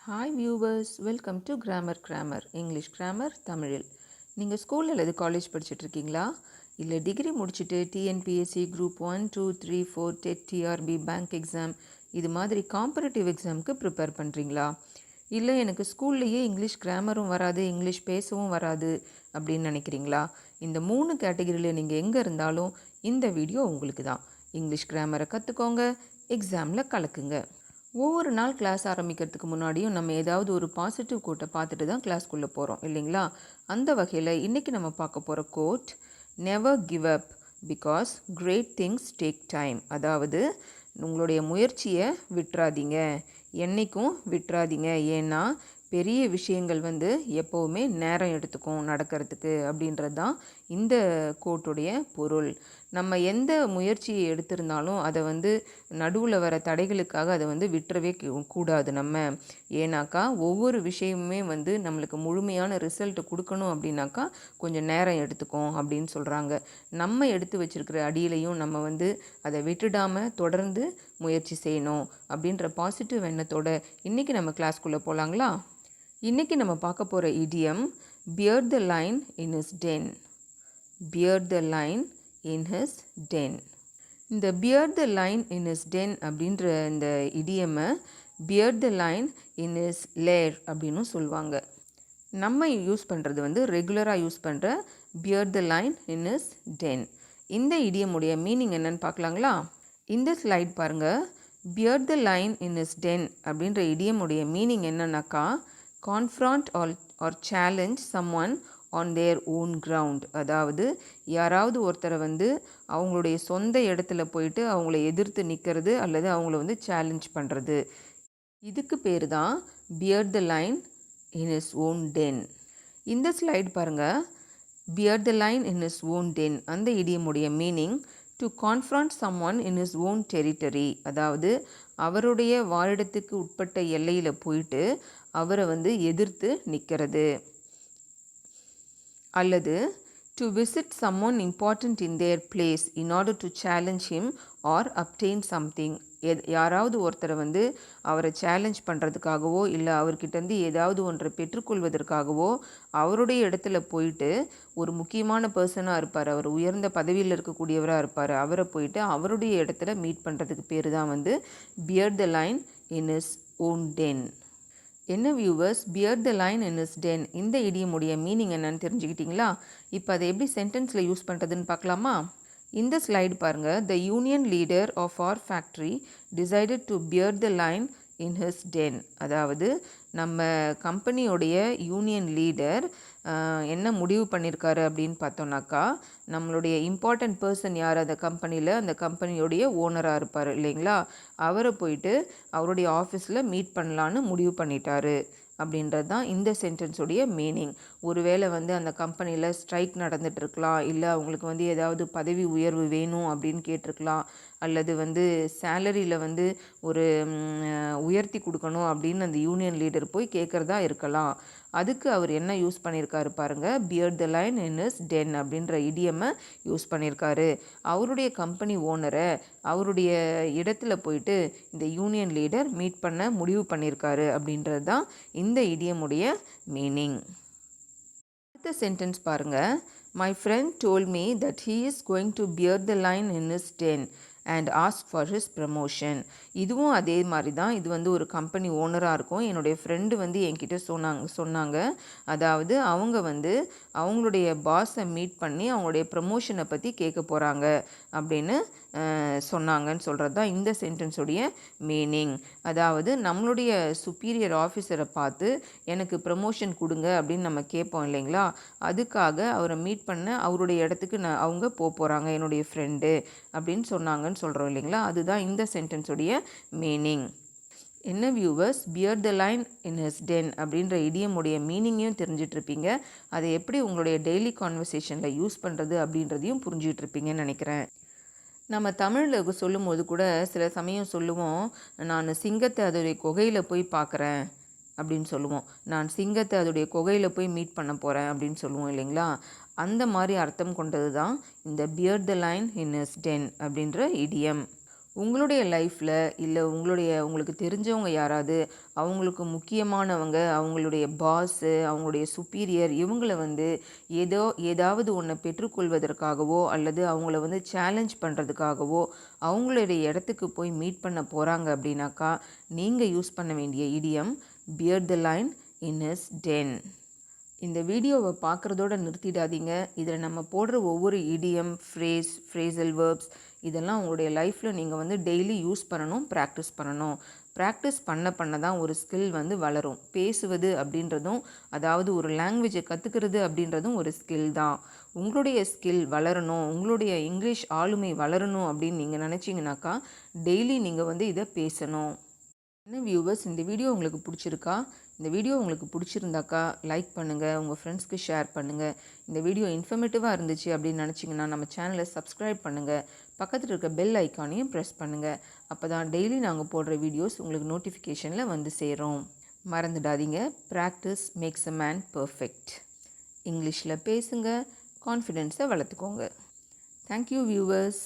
Hi viewers, welcome to grammar English grammar தமிழில். நீங்கள் school அல்லது காலேஜ் படிச்சுட்ருக்கீங்களா? இல்லை டிகிரி முடிச்சுட்டு TNPSC group 1, 2, 3, 4 TET, TRB, bank exam இது மாதிரி காம்படிட்டிவ் எக்ஸாமுக்கு ப்ரிப்பேர் பண்ணுறீங்களா? இல்லை எனக்கு ஸ்கூல்லையே இங்கிலீஷ் கிராமரும் வராது, இங்கிலீஷ் பேசவும் வராது அப்படின்னு நினைக்கிறீங்களா? இந்த 3 கேட்டகரியில் நீங்கள் எங்கே இருந்தாலும் இந்த வீடியோ உங்களுக்கு தான். இங்கிலீஷ் கிராமரை கற்றுக்கோங்க, எக்ஸாமில் கலக்குங்க. ஒவ்வொரு நாள் கிளாஸ் ஆரம்பிக்கிறதுக்கு முன்னாடியும் நம்ம ஏதாவது ஒரு பாசிட்டிவ் கோட்டை பார்த்துட்டு தான் கிளாஸ்க்குள்ளே போகிறோம் இல்லைங்களா? அந்த வகையில் இன்றைக்கி நம்ம பார்க்க போகிற quote, never give up because great things take time. அதாவது உங்களுடைய முயற்சியை விட்டுறாதீங்க, என்றைக்கும் விட்டுறாதீங்க. ஏன்னா பெரிய விஷயங்கள் எப்போவுமே நேரம் எடுத்துக்கும் நடக்கிறதுக்கு அப்படின்றது தான் இந்த கோட்டுடைய பொருள். நம்ம எந்த முயற்சியை எடுத்திருந்தாலும் அதை நடுவில் வர தடைகளுக்காக அதை விட்டுறவே கூடாது நம்ம. ஏன்னாக்கா ஒவ்வொரு விஷயமுமே நம்மளுக்கு முழுமையான ரிசல்ட் கொடுக்கணும் அப்படின்னாக்கா கொஞ்சம் நேரம் எடுத்துக்கும் அப்படின்னு சொல்கிறாங்க. நம்ம எடுத்து வச்சுருக்கிற அடியிலையும் நம்ம அதை விட்டுடாமல் தொடர்ந்து முயற்சி செய்யணும் அப்படின்ற பாசிட்டிவ் எண்ணத்தோட இன்றைக்கி நம்ம கிளாஸ்க்குள்ளே போகலாங்களா? இன்றைக்கி நம்ம பார்க்க போகிற இடியம், beard the line in his den. beard the line in his den. இந்த beard the line in his den அப்படின்ற இந்த இடியமை beard the line in his lair அப்படின்னு சொல்லுவாங்க. நம்ம யூஸ் பண்ணுறது ரெகுலராக யூஸ் பண்ணுற beard the line in his den. இந்த இடியமுடைய மீனிங் என்னன்னு பார்க்கலாங்களா? இந்த ஸ்லைட் பாருங்கள். beard the line in his den அப்படின்ற இடியமுடைய மீனிங் என்னன்னாக்கா, confront or challenge someone on their own ground. அதாவது யாராவது ஒருத்தரை அவங்களுடைய சொந்த இடத்துல போயிட்டு அவங்கள எதிர்த்து நிற்கிறது அல்லது அவங்கள சேலஞ்ச் பண்ணுறது. இதுக்கு பேர் தான் beard the line in his own den. இந்த ஸ்லைட் பாருங்கள். beard the line in his own den அந்த இடியமுடைய meaning, to confront someone in his own territory. அதாவது அவருடைய வாழிடத்துக்கு உட்பட்ட எல்லையில் போயிட்டு அவரை எதிர்த்து நிற்கிறது. அல்லது to visit someone important in there place in order to challenge him R obtain something. யாராவது ஒருத்தரை அவரை சேலஞ்ச் பண்ணுறதுக்காகவோ இல்லை அவர்கிட்டருந்து ஏதாவது ஒன்றை பெற்றுக்கொள்வதற்காகவோ அவருடைய இடத்துல போயிட்டு, ஒரு முக்கியமான பர்சனாக இருப்பார், அவர் உயர்ந்த பதவியில் இருக்கக்கூடியவராக இருப்பார், அவரை போயிட்டு அவருடைய இடத்துல மீட் பண்ணுறதுக்கு பேர் தான் beard the line in his own den. என்ன viewers, beard the line in his den இந்த இடியமுடைய மீனிங் என்னன்னு தெரிஞ்சுக்கிட்டிங்களா? இப்போ அதை எப்படி சென்டென்ஸில் யூஸ் பண்ணுறதுன்னு பார்க்கலாமா? இந்த ஸ்லைடு பாருங்கள். The union leader of our factory decided to beard the line in his den. அதாவது நம்ம கம்பெனியோடைய யூனியன் லீடர் என்ன முடிவு பண்ணியிருக்காரு அப்படின்னு பார்த்தோன்னாக்கா, நம்மளுடைய இம்பார்ட்டண்ட் பர்சன் யார் அந்த கம்பெனியில், அந்த கம்பெனியோடைய ஓனராக இருப்பார் இல்லைங்களா, அவரை போயிட்டு அவருடைய ஆஃபீஸில் மீட் பண்ணலான்னு முடிவு பண்ணிட்டாரு அப்படின்றது தான் இந்த சென்டென்ஸுடைய மீனிங். ஒருவேளை அந்த கம்பெனியில் ஸ்ட்ரைக் நடந்துகிட்ருக்கலாம், இல்லை அவங்களுக்கு ஏதாவது பதவி உயர்வு வேணும் அப்படின்னு கேட்டிருக்கலாம், அல்லது சேலரியில் ஒரு உயர்த்தி கொடுக்கணும் அப்படின்னு அந்த யூனியன் லீடர் போய் கேட்குறதா இருக்கலாம். அதுக்கு அவர் என்ன யூஸ் பண்ணியிருக்காரு பாருங்கள், beard the line in his den அப்படின்ற இடியமை யூஸ் பண்ணியிருக்காரு. அவருடைய கம்பெனி ஓனரை அவருடைய இடத்துல போயிட்டு இந்த யூனியன் லீடர் மீட் பண்ண முடிவு பண்ணியிருக்காரு அப்படின்றது தான் இந்த இடியமுடைய மீனிங். அடுத்த சென்டென்ஸ் பாருங்கள். My friend told me that he is going to beard the line in his den and ask for his promotion. இதுவும் அதே மாதிரி தான். இது ஒரு கம்பெனி ஓனராக இருக்கும். என்னுடைய ஃப்ரெண்டு என்கிட்ட சொன்னாங்க. அதாவது அவங்க அவங்களுடைய பாஸை மீட் பண்ணி அவங்களுடைய ப்ரமோஷனை பற்றி கேட்க போகிறாங்க அப்படின்னு சொன்னாங்கன்னு சொல்கிறது தான் இந்த சென்டென்ஸுடைய மீனிங். அதாவது நம்மளுடைய சுப்பீரியர் ஆஃபீஸரை பார்த்து எனக்கு ப்ரமோஷன் கொடுங்க அப்படின்னு நம்ம கேட்போம் இல்லைங்களா, அதுக்காக அவரை மீட் பண்ண அவருடைய இடத்துக்கு அவங்க போகிறாங்க, என்னுடைய ஃப்ரெண்டு அப்படின்னு சொன்னாங்கன்னு சொல்கிறோம் இல்லைங்களா, அதுதான் இந்த சென்டென்ஸுடைய மீனிங். என்ன viewers, beard the line in his den அப்படின்ற இடியமுடைய மீனிங்கையும் தெரிஞ்சிட்ருப்பீங்க. அதை எப்படி உங்களுடைய டெய்லி கான்வர்சேஷனில் யூஸ் பண்ணுறது அப்படின்றதையும் புரிஞ்சிட்ருப்பீங்கன்னு நினைக்கிறேன். நம்ம தமிழில் சொல்லும் போது கூட சில சமயம் சொல்லுவோம், நான் சிங்கத்தை அதோடைய குகையில் போய் பார்க்குறேன் அப்படின்னு சொல்லுவோம். நான் சிங்கத்தை அதோடைய குகையில் போய் மீட் பண்ண போகிறேன் அப்படின்னு சொல்லுவோம் இல்லைங்களா. அந்த மாதிரி அர்த்தம் கொண்டது தான் இந்த beard the line in his den அப்படின்ற இடியம். உங்களுடைய லைஃப்பில் இல்லை உங்களுக்கு தெரிஞ்சவங்க யாராவது அவங்களுக்கு முக்கியமானவங்க, அவங்களுடைய பாஸு, அவங்களுடைய சுப்பீரியர் இவங்கள வந்து ஏதாவது ஒன்றை பெற்றுக்கொள்வதற்காகவோ அல்லது அவங்கள வந்து சேலஞ்ச் பண்ணுறதுக்காகவோ அவங்களுடைய இடத்துக்கு போய் மீட் பண்ண போகிறாங்க அப்படின்னாக்கா நீங்கள் யூஸ் பண்ண வேண்டிய idiom beard the line in his den. இந்த வீடியோவை பார்க்குறதோடு நிறுத்திடாதீங்க. இதில் நம்ம போடுற ஒவ்வொரு இடியம், ஃப்ரேசல் வேர்ப்ஸ் இதெல்லாம் உங்களுடைய லைஃப்பில் நீங்கள் வந்து டெய்லி யூஸ் பண்ணணும், ப்ராக்டிஸ் பண்ணணும். ப்ராக்டிஸ் பண்ண தான் ஒரு ஸ்கில் வந்து வளரும். பேசுவது அப்படின்றதும், அதாவது ஒரு லாங்குவேஜை கற்றுக்கிறது அப்படின்றதும் ஒரு ஸ்கில் தான். உங்களுடைய ஸ்கில் வளரணும், உங்களுடைய இங்கிலீஷ் ஆளுமை வளரணும் அப்படின்னு நீங்கள் நினச்சிங்கனாக்கா டெய்லி நீங்கள் வந்து இதை பேசணும். என்ன வியூவர்ஸ், இந்த வீடியோ உங்களுக்கு பிடிச்சிருக்கா? இந்த வீடியோ உங்களுக்கு பிடிச்சிருந்தாக்கா லைக் பண்ணுங்கள், உங்கள் ஃப்ரெண்ட்ஸ்க்கு ஷேர் பண்ணுங்கள். இந்த வீடியோ இன்ஃபர்மேட்டிவாக இருந்துச்சு அப்படின்னு நினச்சிங்கன்னா நம்ம சேனலை சப்ஸ்கிரைப் பண்ணுங்கள். பக்கத்தில் இருக்க பெல் ஐக்கானையும் ப்ரெஸ் பண்ணுங்கள். அப்போ தான் டெய்லி நாங்கள் போடுற வீடியோஸ் உங்களுக்கு நோட்டிஃபிகேஷனில் வந்து சேரும். மறந்துடாதீங்க, practice makes a man perfect. இங்கிலீஷில் பேசுங்க, கான்ஃபிடென்ஸை வளர்த்துக்கோங்க. Thank you viewers.